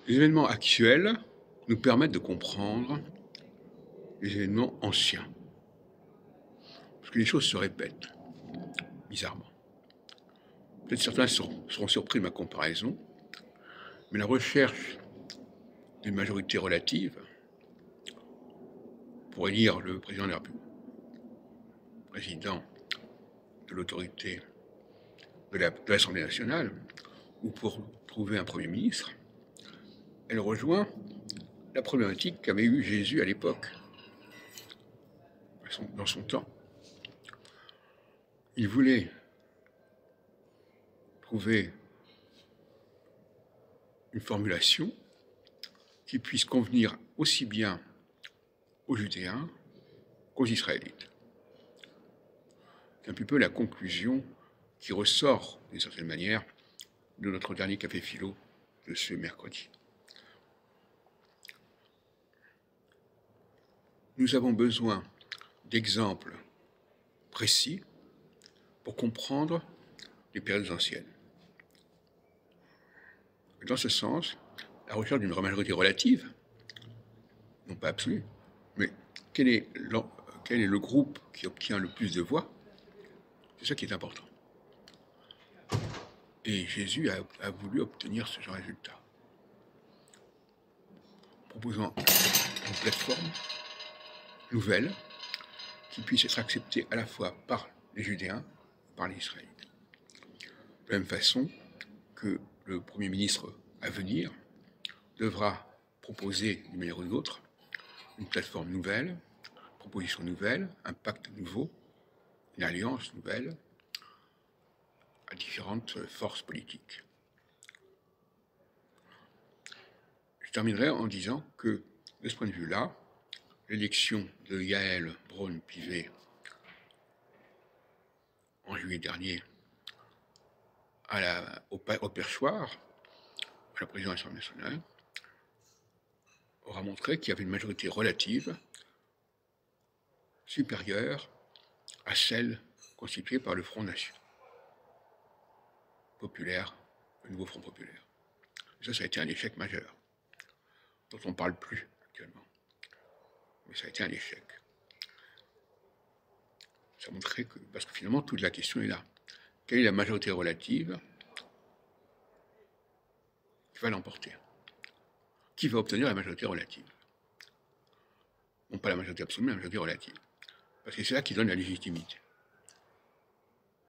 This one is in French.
Les événements actuels nous permettent de comprendre les événements anciens. Parce que les choses se répètent, bizarrement. Peut-être certains seront surpris de ma comparaison, mais la recherche d'une majorité relative pour élire le président de la République, président de l'autorité de l'Assemblée nationale, ou pour trouver un Premier ministre, elle rejoint la problématique qu'avait eue Jésus à l'époque, dans son temps. Il voulait trouver une formulation qui puisse convenir aussi bien aux Judéens qu'aux Israélites. C'est un petit peu la conclusion qui ressort, d'une certaine manière, de notre dernier café philo de ce mercredi. Nous avons besoin d'exemples précis pour comprendre les périodes anciennes. Dans ce sens, la recherche d'une majorité relative, non pas absolue, mais quel est le groupe qui obtient le plus de voix, c'est ça qui est important. Et Jésus a voulu obtenir ce genre de résultat, proposant une plateforme nouvelle qui puisse être acceptée à la fois par les Judéens et par les Israélites. De la même façon que le Premier ministre à venir devra proposer d'une manière ou d'une autre une plateforme nouvelle, une proposition nouvelle, un pacte nouveau, une alliance nouvelle à différentes forces politiques. Je terminerai en disant que, de ce point de vue-là, l'élection de Yael Braun-Pivet en juillet dernier au perchoir, à la présidence de l'Assemblée nationale, aura montré qu'il y avait une majorité relative supérieure à celle constituée par le Front populaire, le nouveau Front populaire. Et ça a été un échec majeur, dont on ne parle plus actuellement. Mais ça a été un échec. Ça montrait que, parce que finalement, toute la question est là. Quelle est la majorité relative qui va l'emporter? Qui va obtenir la majorité relative? Non pas la majorité absolue, mais la majorité relative. Parce que c'est ça qui donne la légitimité.